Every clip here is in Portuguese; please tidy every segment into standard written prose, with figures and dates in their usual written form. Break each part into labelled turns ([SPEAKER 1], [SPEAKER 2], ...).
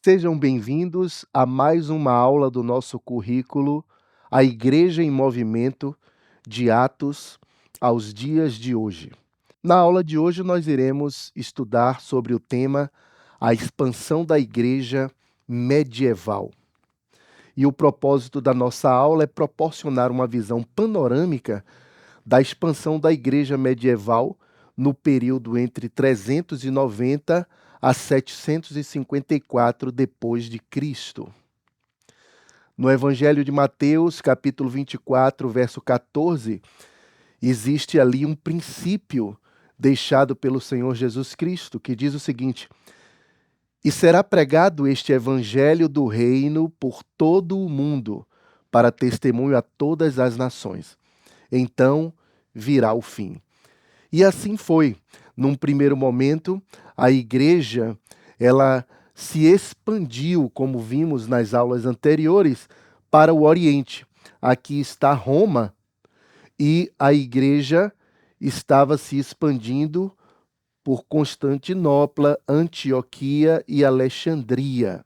[SPEAKER 1] Sejam bem-vindos a mais uma aula do nosso currículo, A Igreja em Movimento, de Atos aos dias de hoje. Na aula de hoje, nós iremos estudar sobre o tema A Expansão da Igreja Medieval. E o propósito da nossa aula é proporcionar uma visão panorâmica da expansão da Igreja medieval no período entre 390 a 754 depois de Cristo. No Evangelho de Mateus, capítulo 24, verso 14, existe ali um princípio deixado pelo Senhor Jesus Cristo, que diz o seguinte: "E será pregado este evangelho do reino por todo o mundo, para testemunho a todas as nações. Então virá o fim." E assim foi. Num primeiro momento, a igreja, ela se expandiu, como vimos nas aulas anteriores, para o Oriente. Aqui está Roma e a igreja estava se expandindo por Constantinopla, Antioquia e Alexandria.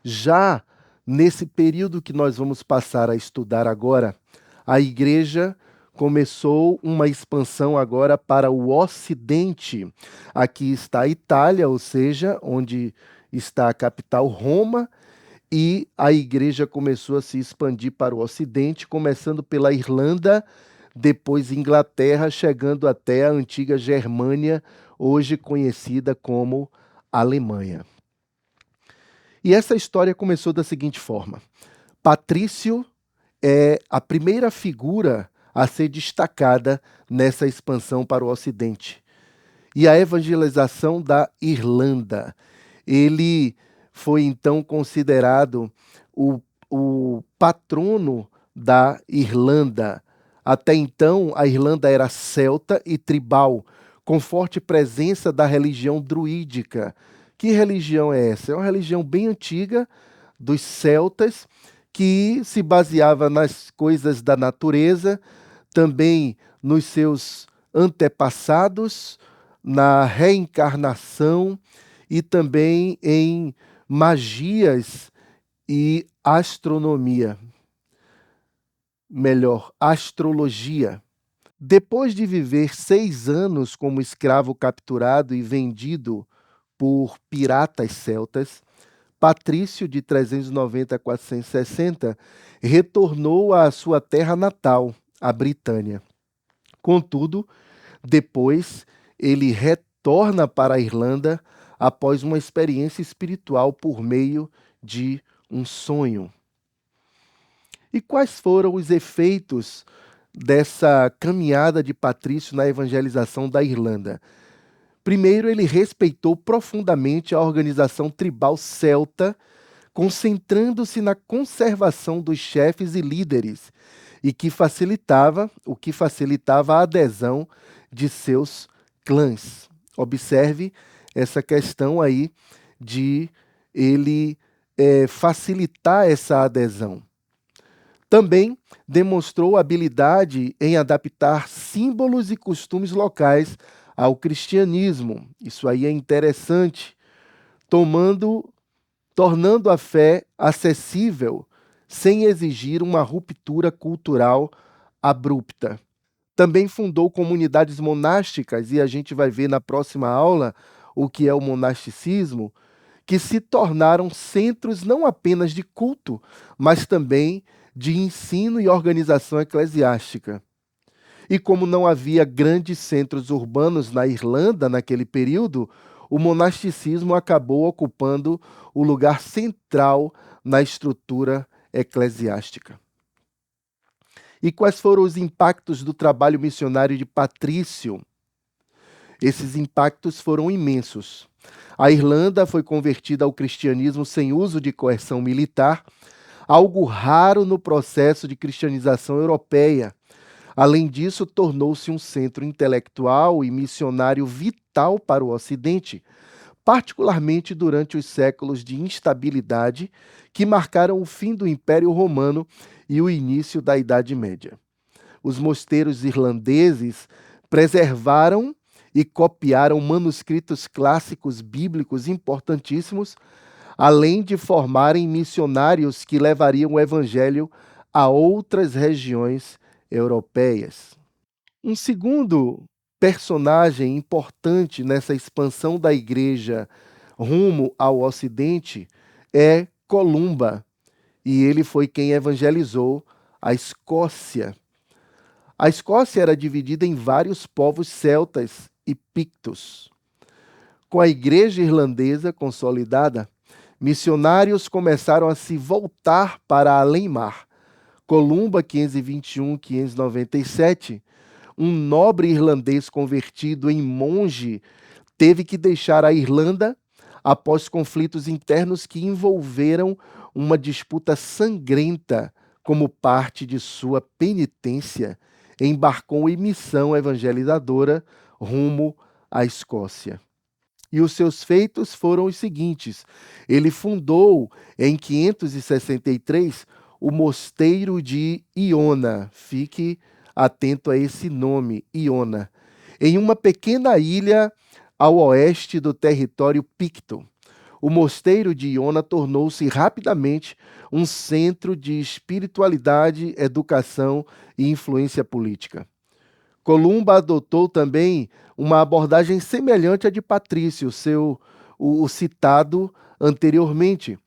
[SPEAKER 1] Já nesse período que nós vamos passar a estudar agora, a igreja começou uma expansão agora para o Ocidente. Aqui está a Itália, ou seja, onde está a capital Roma, e a igreja começou a se expandir para o Ocidente, começando pela Irlanda, depois Inglaterra, chegando até a antiga Germânia, hoje conhecida como Alemanha. E essa história começou da seguinte forma: Patrício é a primeira figura a ser destacada nessa expansão para o Ocidente. E a evangelização da Irlanda. Ele foi então considerado o patrono da Irlanda. Até então, a Irlanda era celta e tribal, com forte presença da religião druídica. Que religião é essa? É uma religião bem antiga dos celtas, que se baseava nas coisas da natureza, também nos seus antepassados, na reencarnação e também em magias e astronomia. Melhor, astrologia. Depois de viver 6 anos como escravo capturado e vendido por piratas celtas, Patrício, de 390 a 460, retornou à sua terra natal, a Britânia. Contudo, depois ele retorna para a Irlanda após uma experiência espiritual por meio de um sonho. E quais foram os efeitos dessa caminhada de Patrício na evangelização da Irlanda? Primeiro, ele respeitou profundamente a organização tribal celta, concentrando-se na conservação dos chefes e líderes, e o que facilitava a adesão de seus clãs. Observe essa questão aí de ele facilitar essa adesão. Também demonstrou habilidade em adaptar símbolos e costumes locais ao cristianismo. Isso aí é interessante, tornando a fé acessível sem exigir uma ruptura cultural abrupta. Também fundou comunidades monásticas, e a gente vai ver na próxima aula o que é o monasticismo, que se tornaram centros não apenas de culto, mas também de ensino e organização eclesiástica. E como não havia grandes centros urbanos na Irlanda naquele período, o monasticismo acabou ocupando o lugar central na estrutura eclesiástica. E quais foram os impactos do trabalho missionário de Patrício? Esses impactos foram imensos. A Irlanda foi convertida ao cristianismo sem uso de coerção militar, algo raro no processo de cristianização europeia. Além disso, tornou-se um centro intelectual e missionário vital para o Ocidente, particularmente durante os séculos de instabilidade que marcaram o fim do Império Romano e o início da Idade Média. Os mosteiros irlandeses preservaram e copiaram manuscritos clássicos bíblicos importantíssimos, além de formarem missionários que levariam o evangelho a outras regiões europeias. Um segundo personagem importante nessa expansão da igreja rumo ao Ocidente é Columba, e ele foi quem evangelizou a Escócia. A Escócia era dividida em vários povos celtas e pictos. Com a igreja irlandesa consolidada, missionários começaram a se voltar para além-mar. Columba, 521-597, um nobre irlandês convertido em monge, teve que deixar a Irlanda após conflitos internos que envolveram uma disputa sangrenta. Como parte de sua penitência, embarcou em missão evangelizadora rumo à Escócia. E os seus feitos foram os seguintes: ele fundou em 563 o mosteiro de Iona. Fique atento a esse nome, Iona, em uma pequena ilha ao oeste do território picto. O mosteiro de Iona tornou-se rapidamente um centro de espiritualidade, educação e influência política. Columba adotou também uma abordagem semelhante à de Patrício, o citado anteriormente,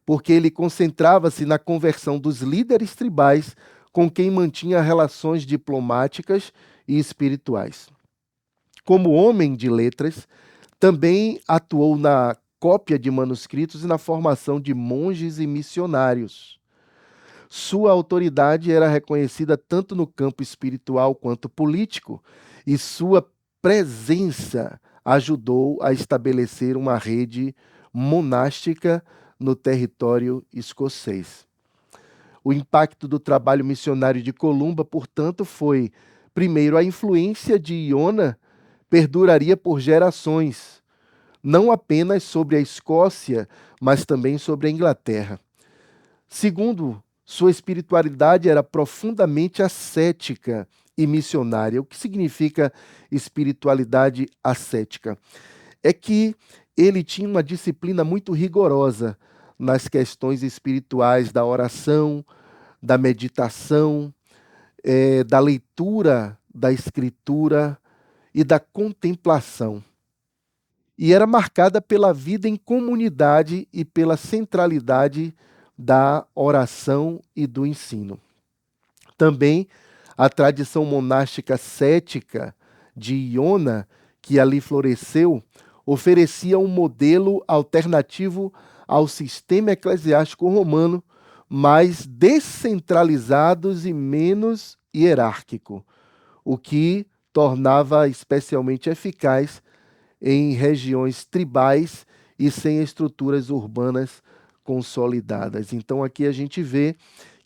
[SPEAKER 1] porque ele concentrava-se na conversão dos líderes tribais com quem mantinha relações diplomáticas e espirituais. Como homem de letras, também atuou na cópia de manuscritos e na formação de monges e missionários. Sua autoridade era reconhecida tanto no campo espiritual quanto político, e sua presença ajudou a estabelecer uma rede monástica no território escocês. O impacto do trabalho missionário de Columba, portanto, foi, primeiro, a influência de Iona perduraria por gerações, não apenas sobre a Escócia, mas também sobre a Inglaterra. Segundo, sua espiritualidade era profundamente ascética e missionária. O que significa espiritualidade ascética? É que ele tinha uma disciplina muito rigorosa nas questões espirituais da oração, da meditação, da leitura da escritura e da contemplação. E era marcada pela vida em comunidade e pela centralidade da oração e do ensino. Também a tradição monástica cética de Iona, que ali floresceu, oferecia um modelo alternativo ao sistema eclesiástico romano, mais descentralizados e menos hierárquico, o que tornava especialmente eficaz em regiões tribais e sem estruturas urbanas consolidadas. Então aqui a gente vê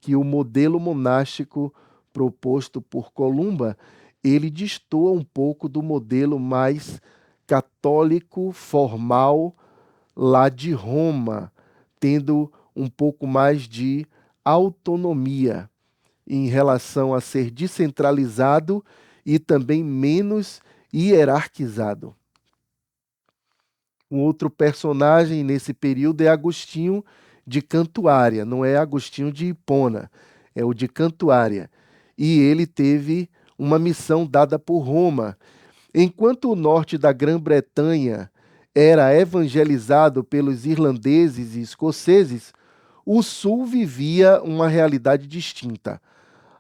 [SPEAKER 1] que o modelo monástico proposto por Columba, ele destoa um pouco do modelo mais católico formal lá de Roma, tendo um pouco mais de autonomia em relação a ser descentralizado e também menos hierarquizado. Um outro personagem nesse período é Agostinho de Cantuária, não é Agostinho de Hipona, é o de Cantuária. E ele teve uma missão dada por Roma. Enquanto o norte da Grã-Bretanha era evangelizado pelos irlandeses e escoceses, o sul vivia uma realidade distinta.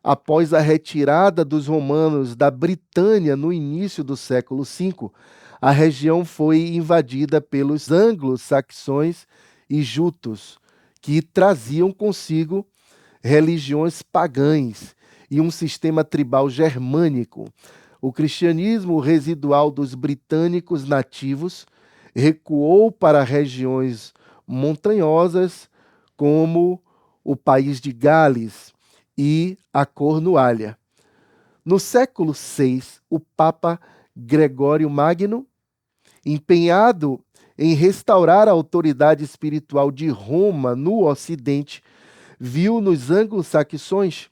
[SPEAKER 1] Após a retirada dos romanos da Britânia no início do século V, a região foi invadida pelos anglo-saxões e jutos, que traziam consigo religiões pagãs e um sistema tribal germânico. O cristianismo residual dos britânicos nativos recuou para regiões montanhosas, como o país de Gales e a Cornualha. No século VI, o Papa Gregório Magno, empenhado em restaurar a autoridade espiritual de Roma no Ocidente, viu nos anglo-saxões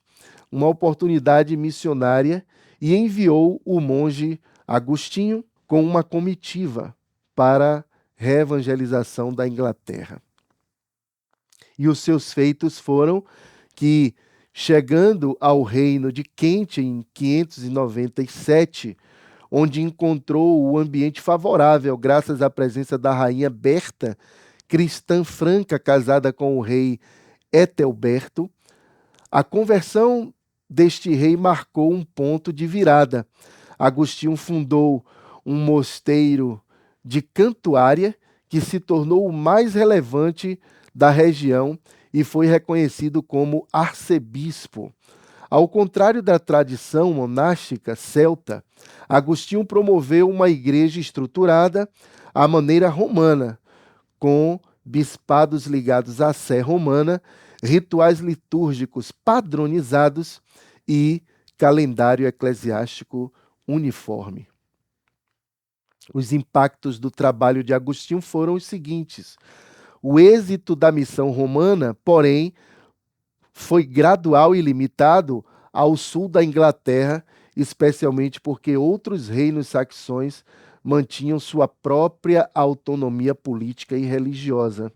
[SPEAKER 1] uma oportunidade missionária e enviou o monge Agostinho com uma comitiva para a reevangelização da Inglaterra. E os seus feitos foram que, chegando ao reino de Quente em 597, onde encontrou o ambiente favorável, graças à presença da rainha Berta, cristã franca, casada com o rei Etelberto, a conversão deste rei marcou um ponto de virada. Agostinho fundou um mosteiro de Cantuária, que se tornou o mais relevante da região e foi reconhecido como arcebispo. Ao contrário da tradição monástica celta, Agostinho promoveu uma igreja estruturada à maneira romana, com bispados ligados à Sé romana, rituais litúrgicos padronizados e calendário eclesiástico uniforme. Os impactos do trabalho de Agostinho foram os seguintes: o êxito da missão romana, porém, foi gradual e limitado ao sul da Inglaterra, especialmente porque outros reinos saxões mantinham sua própria autonomia política e religiosa.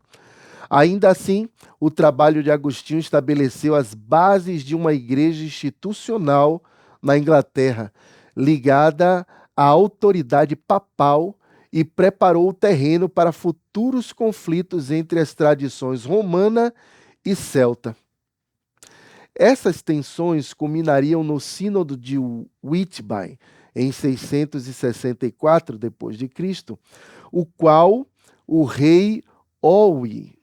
[SPEAKER 1] Ainda assim, o trabalho de Agostinho estabeleceu as bases de uma igreja institucional na Inglaterra, ligada à autoridade papal, e preparou o terreno para futuros conflitos entre as tradições romana e celta. Essas tensões culminariam no Sínodo de Whitby, em 664 d.C., o qual o rei Olwy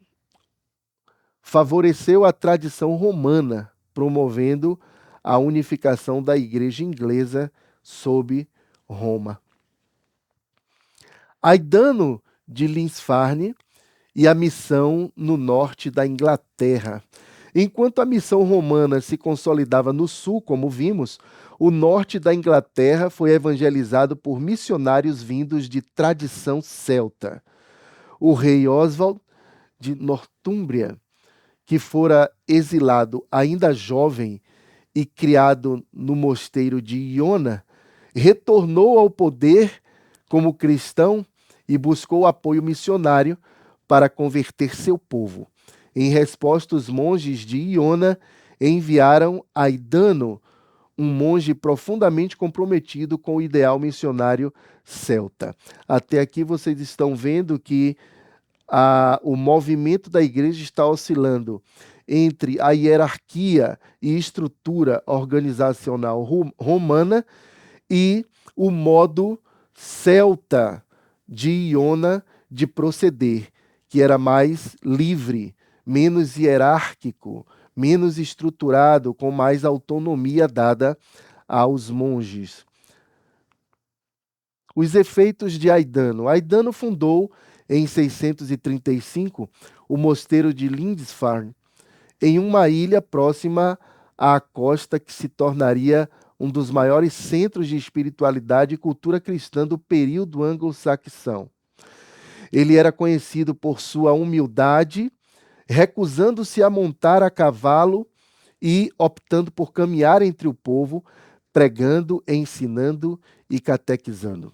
[SPEAKER 1] favoreceu a tradição romana, promovendo a unificação da Igreja Inglesa sob Roma. Aidano de Lindisfarne e a missão no norte da Inglaterra. Enquanto a missão romana se consolidava no sul, como vimos, o norte da Inglaterra foi evangelizado por missionários vindos de tradição celta. O rei Oswald de Nortúmbria, que fora exilado ainda jovem e criado no mosteiro de Iona, retornou ao poder como cristão e buscou apoio missionário para converter seu povo. Em resposta, os monges de Iona enviaram Aidano, um monge profundamente comprometido com o ideal missionário celta. Até aqui vocês estão vendo que o movimento da igreja está oscilando entre a hierarquia e estrutura organizacional romana e o modo celta de Iona de proceder, que era mais livre, menos hierárquico, menos estruturado, com mais autonomia dada aos monges. Os efeitos de Aidano. Aidano fundou, em 635, o mosteiro de Lindisfarne, em uma ilha próxima à costa que se tornaria um dos maiores centros de espiritualidade e cultura cristã do período anglo-saxão. Ele era conhecido por sua humildade, recusando-se a montar a cavalo e optando por caminhar entre o povo, pregando, ensinando e catequizando.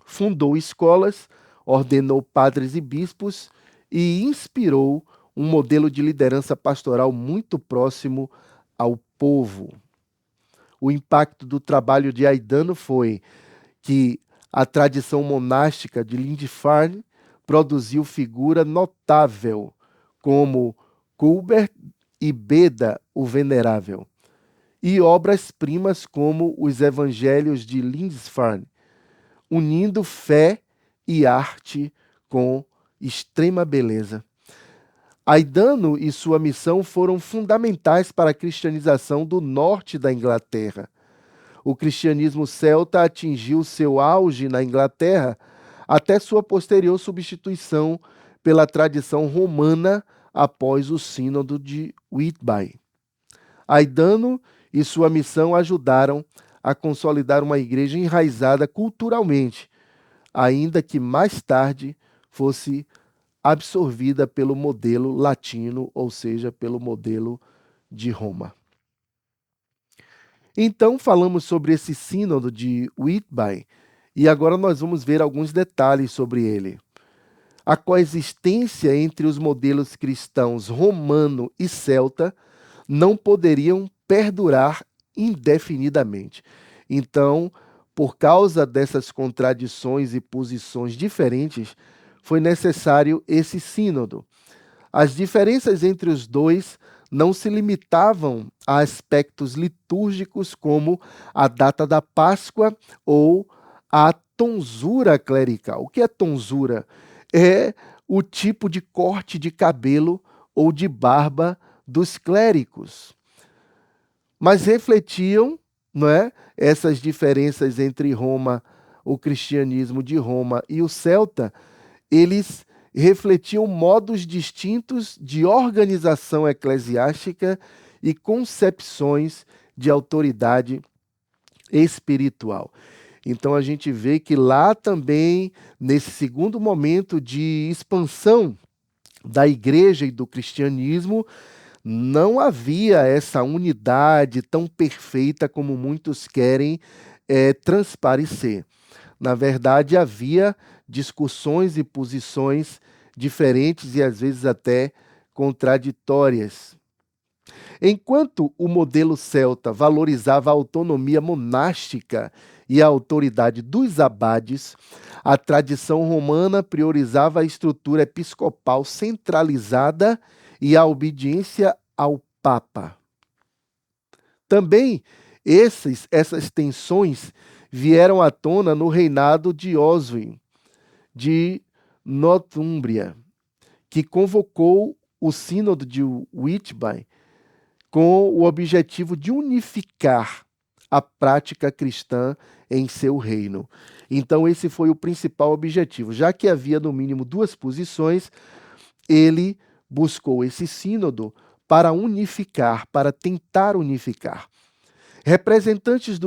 [SPEAKER 1] Fundou escolas, ordenou padres e bispos e inspirou um modelo de liderança pastoral muito próximo ao povo. O impacto do trabalho de Aidano foi que a tradição monástica de Lindisfarne produziu figura notável como Cuthbert e Beda o Venerável, e obras-primas como os Evangelhos de Lindisfarne, unindo fé e arte com extrema beleza. Aidano e sua missão foram fundamentais para a cristianização do norte da Inglaterra. O cristianismo celta atingiu seu auge na Inglaterra até sua posterior substituição pela tradição romana após o Sínodo de Whitby. Aidano e sua missão ajudaram a consolidar uma igreja enraizada culturalmente, ainda que mais tarde fosse absorvida pelo modelo latino, ou seja, pelo modelo de Roma. Então, falamos sobre esse sínodo de Whitby e agora nós vamos ver alguns detalhes sobre ele. a coexistência entre os modelos cristãos romano e celta não poderiam perdurar indefinidamente. Então, por causa dessas contradições e posições diferentes, foi necessário esse sínodo. As diferenças entre os dois não se limitavam a aspectos litúrgicos como a data da Páscoa ou a tonsura clerical. O que é tonsura? É o tipo de corte de cabelo ou de barba dos clérigos. Mas refletiam, não é, essas diferenças entre Roma, o cristianismo de Roma e o celta, eles refletiam modos distintos de organização eclesiástica e concepções de autoridade espiritual. Então a gente vê que lá também, nesse segundo momento de expansão da igreja e do cristianismo, não havia essa unidade tão perfeita como muitos querem transparecer. Na verdade, havia discussões e posições diferentes e às vezes até contraditórias. Enquanto o modelo celta valorizava a autonomia monástica e a autoridade dos abades, a tradição romana priorizava a estrutura episcopal centralizada e a obediência ao Papa. Também essas tensões vieram à tona no reinado de Oswin de Nortúmbria, que convocou o Sínodo de Whitby com o objetivo de unificar a prática cristã em seu reino. Então, esse foi o principal objetivo. Já que havia, no mínimo, duas posições, ele buscou esse sínodo para unificar, para tentar unificar. Representantes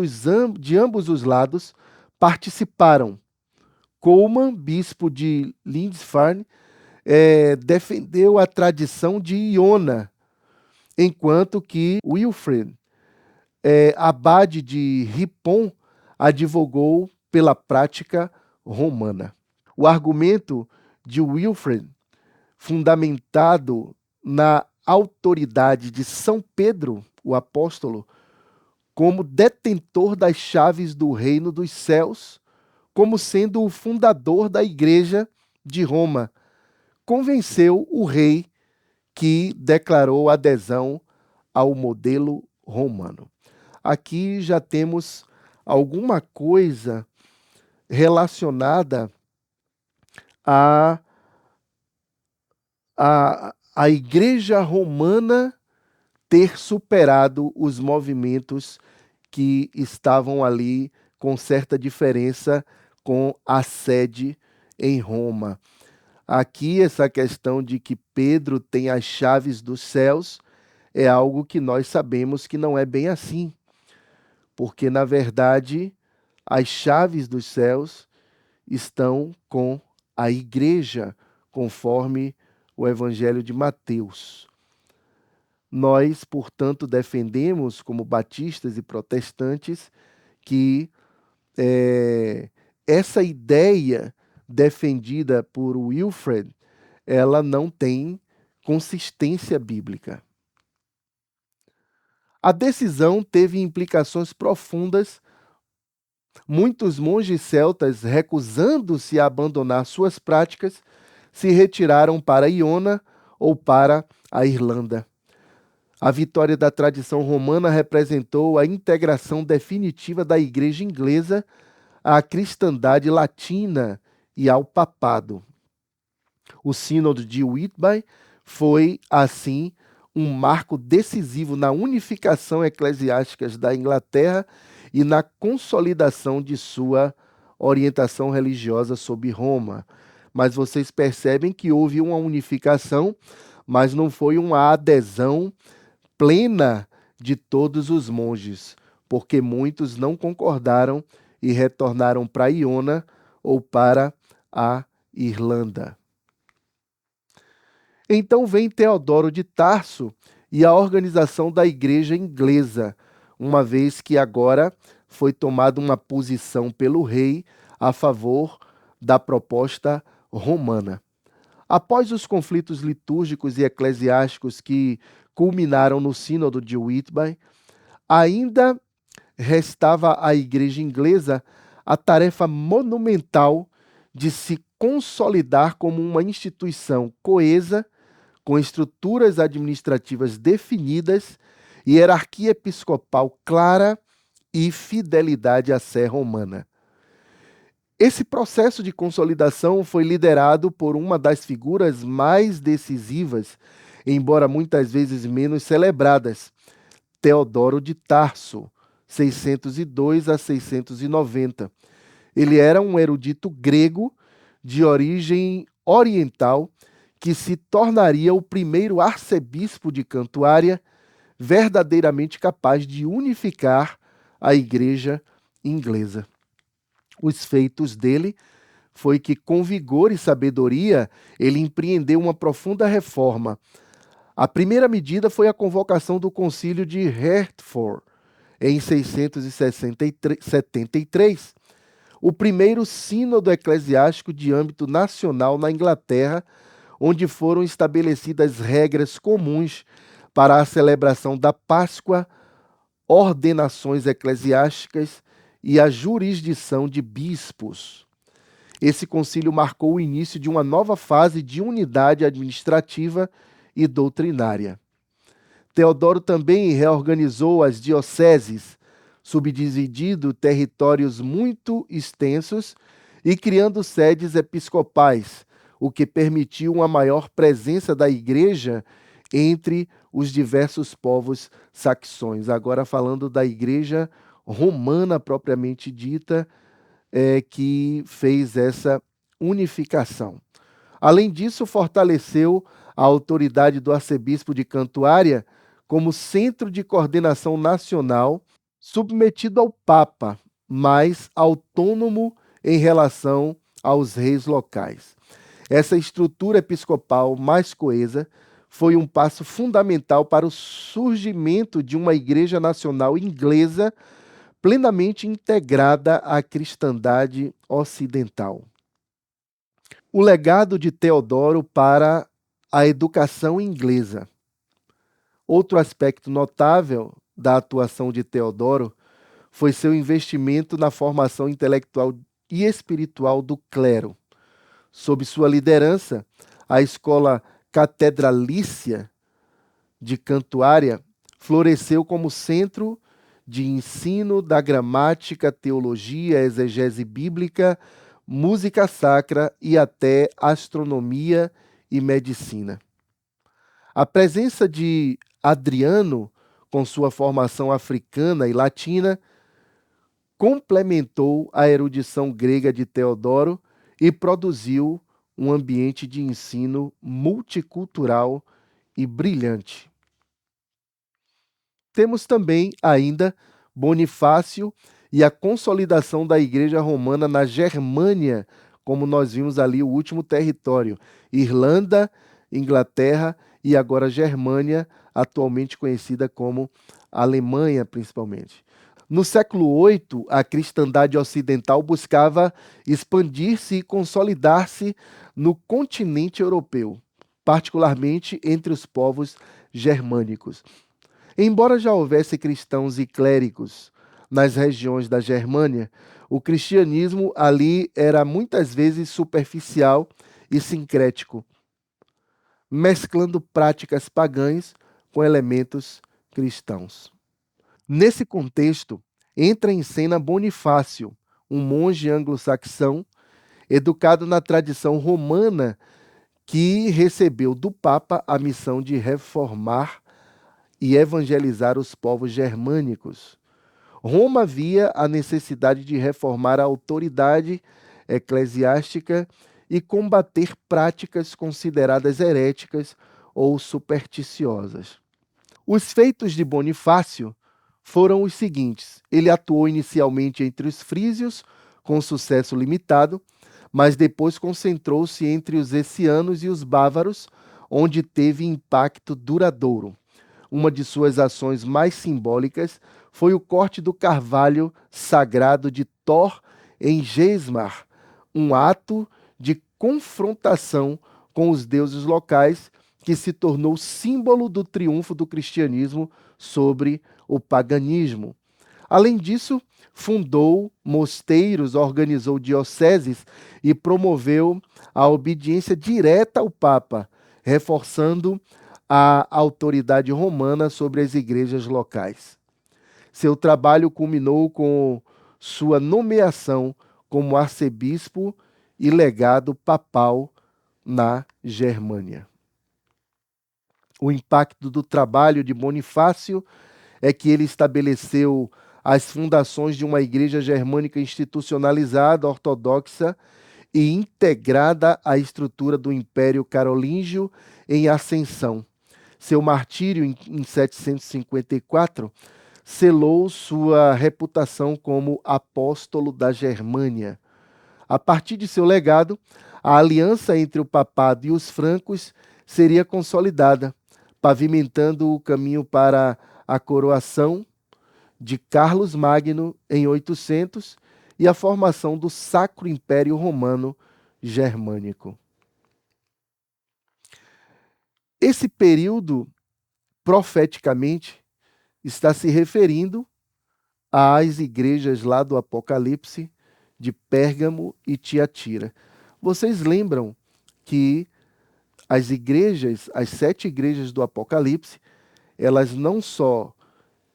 [SPEAKER 1] de ambos os lados participaram. Colman, bispo de Lindisfarne, defendeu a tradição de Iona, enquanto que Wilfrid, abade de Ripon, advogou pela prática romana. O argumento de Wilfrid, fundamentado na autoridade de São Pedro, o apóstolo, como detentor das chaves do reino dos céus, como sendo o fundador da Igreja de Roma, convenceu o rei, que declarou adesão ao modelo romano. Aqui já temos alguma coisa relacionada à Igreja Romana ter superado os movimentos que estavam ali com certa diferença com a sede em Roma. Aqui, essa questão de que Pedro tem as chaves dos céus é algo que nós sabemos que não é bem assim, porque, na verdade, as chaves dos céus estão com a igreja, conforme o Evangelho de Mateus. Nós, portanto, defendemos, como batistas e protestantes, que essa ideia defendida por Wilfrid, ela não tem consistência bíblica. A decisão teve implicações profundas. Muitos monges celtas, recusando-se a abandonar suas práticas, se retiraram para Iona ou para a Irlanda. A vitória da tradição romana representou a integração definitiva da Igreja inglesa à cristandade latina e ao papado. O Sínodo de Whitby foi, assim, um marco decisivo na unificação eclesiástica da Inglaterra e na consolidação de sua orientação religiosa sob Roma. Mas vocês percebem que houve uma unificação, mas não foi uma adesão plena de todos os monges, porque muitos não concordaram e retornaram para Iona ou para a Irlanda. Então vem Teodoro de Tarso e a organização da igreja inglesa, uma vez que agora foi tomada uma posição pelo rei a favor da proposta romana. Após os conflitos litúrgicos e eclesiásticos que culminaram no Sínodo de Whitby, ainda restava à Igreja Inglesa a tarefa monumental de se consolidar como uma instituição coesa, com estruturas administrativas definidas, hierarquia episcopal clara e fidelidade à sé romana. Esse processo de consolidação foi liderado por uma das figuras mais decisivas, embora muitas vezes menos celebradas, Teodoro de Tarso, 602 a 690. Ele era um erudito grego de origem oriental que se tornaria o primeiro arcebispo de Cantuária, verdadeiramente capaz de unificar a igreja inglesa. Os feitos dele foi que, com vigor e sabedoria, ele empreendeu uma profunda reforma. A primeira medida foi a convocação do Concílio de Hertford, em 673, o primeiro sínodo eclesiástico de âmbito nacional na Inglaterra, onde foram estabelecidas regras comuns para a celebração da Páscoa, ordenações eclesiásticas e a jurisdição de bispos. Esse concílio marcou o início de uma nova fase de unidade administrativa e doutrinária. Teodoro também reorganizou as dioceses, subdividindo territórios muito extensos e criando sedes episcopais, o que permitiu uma maior presença da igreja entre os diversos povos saxões. Agora falando da igreja romana propriamente dita, que fez essa unificação. Além disso, fortaleceu a autoridade do arcebispo de Cantuária como centro de coordenação nacional, submetido ao Papa, mas autônomo em relação aos reis locais. Essa estrutura episcopal mais coesa foi um passo fundamental para o surgimento de uma igreja nacional inglesa plenamente integrada à cristandade ocidental. O legado de Teodoro para a educação inglesa. Outro aspecto notável da atuação de Teodoro foi seu investimento na formação intelectual e espiritual do clero. Sob sua liderança, a escola catedralícia de Cantuária floresceu como centro de ensino da gramática, teologia, exegese bíblica, música sacra e até astronomia e medicina. A presença de Adriano, com sua formação africana e latina, complementou a erudição grega de Teodoro e produziu um ambiente de ensino multicultural e brilhante. Temos também ainda Bonifácio e a consolidação da Igreja Romana na Germânia, como nós vimos ali o último território, Irlanda, Inglaterra e agora Germânia, atualmente conhecida como Alemanha, principalmente. No século VIII, a cristandade ocidental buscava expandir-se e consolidar-se no continente europeu, particularmente entre os povos germânicos. Embora já houvesse cristãos e clérigos nas regiões da Germânia, o cristianismo ali era muitas vezes superficial e sincrético, mesclando práticas pagãs com elementos cristãos. Nesse contexto, entra em cena Bonifácio, um monge anglo-saxão, educado na tradição romana, que recebeu do Papa a missão de reformar e evangelizar os povos germânicos. Roma via a necessidade de reformar a autoridade eclesiástica e combater práticas consideradas heréticas ou supersticiosas. Os feitos de Bonifácio foram os seguintes: ele atuou inicialmente entre os frísios, com sucesso limitado, mas depois concentrou-se entre os hessianos e os bávaros, onde teve impacto duradouro. Uma de suas ações mais simbólicas foi o corte do carvalho sagrado de Thor em Geismar, um ato de confrontação com os deuses locais, que se tornou símbolo do triunfo do cristianismo sobre o paganismo. Além disso, fundou mosteiros, organizou dioceses e promoveu a obediência direta ao Papa, reforçando a autoridade romana sobre as igrejas locais. Seu trabalho culminou com sua nomeação como arcebispo e legado papal na Germânia. O impacto do trabalho de Bonifácio é que ele estabeleceu as fundações de uma igreja germânica institucionalizada, ortodoxa e integrada à estrutura do Império Carolíngio em ascensão. Seu martírio, em 754, selou sua reputação como apóstolo da Germânia. A partir de seu legado, a aliança entre o papado e os francos seria consolidada, pavimentando o caminho para a coroação de Carlos Magno em 800 e a formação do Sacro Império Romano Germânico. Esse período, profeticamente, está se referindo às igrejas lá do Apocalipse de Pérgamo e Tiatira. Vocês lembram que as igrejas, as 7 igrejas do Apocalipse, elas não só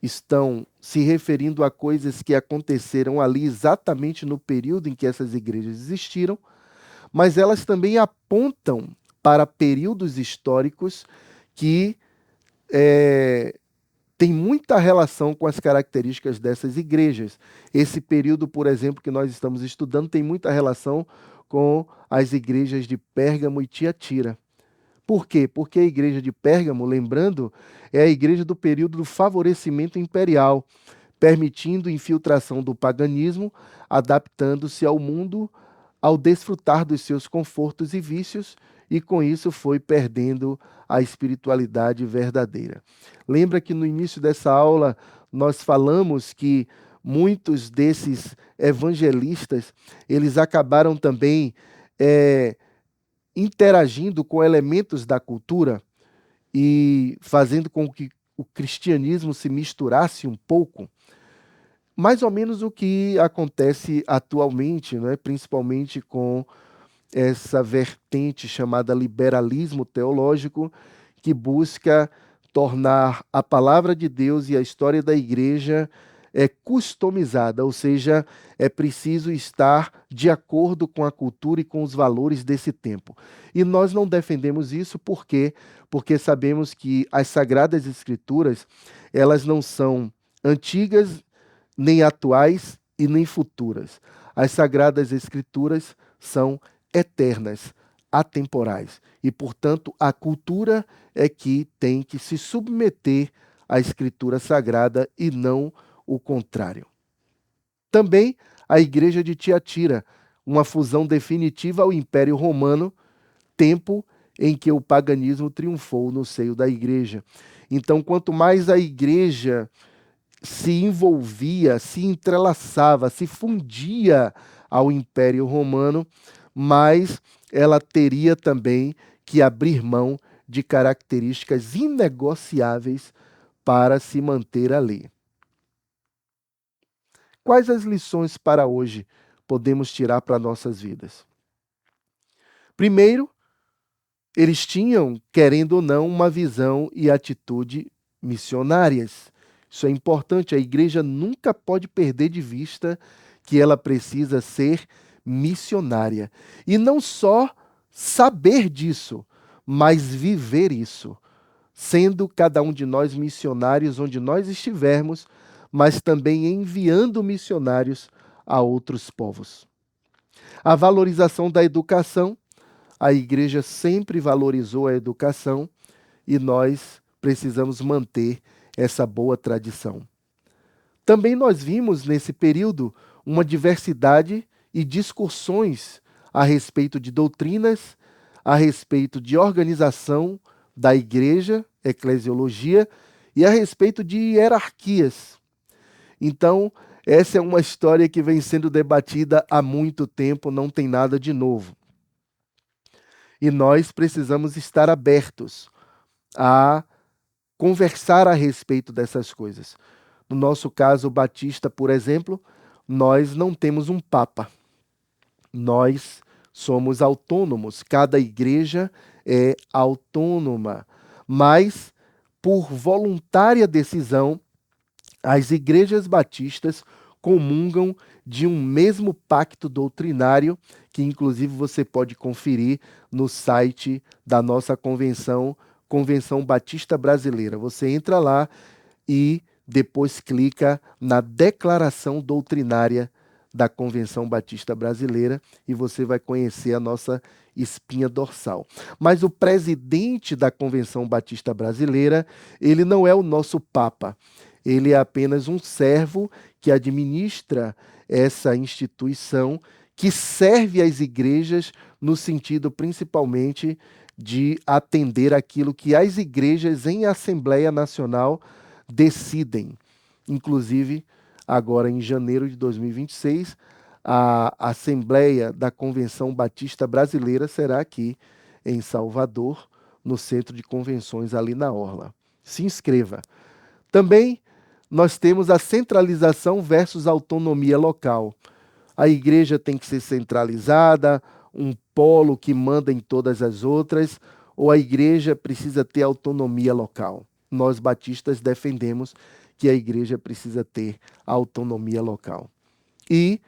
[SPEAKER 1] estão se referindo a coisas que aconteceram ali exatamente no período em que essas igrejas existiram, mas elas também apontam para períodos históricos que têm muita relação com as características dessas igrejas. Esse período, por exemplo, que nós estamos estudando, tem muita relação com as igrejas de Pérgamo e Tiatira. Por quê? Porque a igreja de Pérgamo, lembrando, é a igreja do período do favorecimento imperial, permitindo infiltração do paganismo, adaptando-se ao mundo ao desfrutar dos seus confortos e vícios, e com isso foi perdendo a espiritualidade verdadeira. Lembra que no início dessa aula nós falamos que muitos desses evangelistas, eles acabaram também interagindo com elementos da cultura e fazendo com que o cristianismo se misturasse um pouco, mais ou menos o que acontece atualmente, né? Principalmente com essa vertente chamada liberalismo teológico, que busca tornar a palavra de Deus e a história da igreja customizada, ou seja, é preciso estar de acordo com a cultura e com os valores desse tempo. E nós não defendemos isso por quê? Porque sabemos que as Sagradas Escrituras, elas não são antigas, nem atuais e nem futuras. As Sagradas Escrituras são eternas, atemporais. E, portanto, a cultura é que tem que se submeter à Escritura Sagrada e não o contrário. Também a igreja de Tiatira, uma fusão definitiva ao Império Romano, tempo em que o paganismo triunfou no seio da igreja. Então, quanto mais a igreja se envolvia, se entrelaçava, se fundia ao Império Romano, mais ela teria também que abrir mão de características inegociáveis para se manter ali. Quais as lições para hoje podemos tirar para nossas vidas? Primeiro, eles tinham, querendo ou não, uma visão e atitude missionárias. Isso é importante, a igreja nunca pode perder de vista que ela precisa ser missionária. E não só saber disso, mas viver isso, sendo cada um de nós missionários onde nós estivermos, mas também enviando missionários a outros povos. A valorização da educação, a igreja sempre valorizou a educação e nós precisamos manter essa boa tradição. Também nós vimos nesse período uma diversidade e discussões a respeito de doutrinas, a respeito de organização da igreja, eclesiologia, e a respeito de hierarquias. Então, essa é uma história que vem sendo debatida há muito tempo, não tem nada de novo. E nós precisamos estar abertos a conversar a respeito dessas coisas. No nosso caso batista, por exemplo, nós não temos um papa. Nós somos autônomos, cada igreja é autônoma, mas por voluntária decisão, as igrejas batistas comungam de um mesmo pacto doutrinário, que inclusive você pode conferir no site da nossa convenção, Convenção Batista Brasileira. Você entra lá e depois clica na declaração doutrinária da Convenção Batista Brasileira e você vai conhecer a nossa espinha dorsal. Mas o presidente da Convenção Batista Brasileira, ele não é o nosso papa. Ele é apenas um servo que administra essa instituição que serve às igrejas no sentido principalmente de atender aquilo que as igrejas em Assembleia Nacional decidem. Inclusive, agora em janeiro de 2026, a Assembleia da Convenção Batista Brasileira será aqui em Salvador, no Centro de Convenções ali na Orla. Se inscreva. Também nós temos a centralização versus autonomia local. A igreja tem que ser centralizada, um polo que manda em todas as outras, ou a igreja precisa ter autonomia local? Nós batistas defendemos que a igreja precisa ter autonomia local. E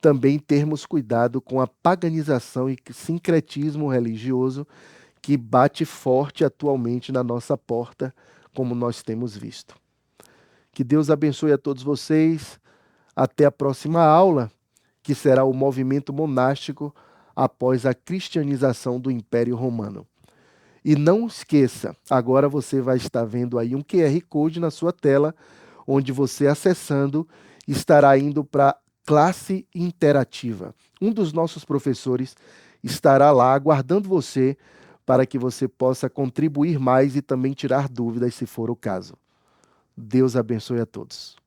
[SPEAKER 1] também termos cuidado com a paganização e sincretismo religioso que bate forte atualmente na nossa porta, como nós temos visto. Que Deus abençoe a todos vocês. Até a próxima aula, que será o movimento monástico após a cristianização do Império Romano. E não esqueça, agora você vai estar vendo aí um QR Code na sua tela, onde você acessando estará indo para classe interativa. Um dos nossos professores estará lá aguardando você para que você possa contribuir mais e também tirar dúvidas se for o caso. Deus abençoe a todos.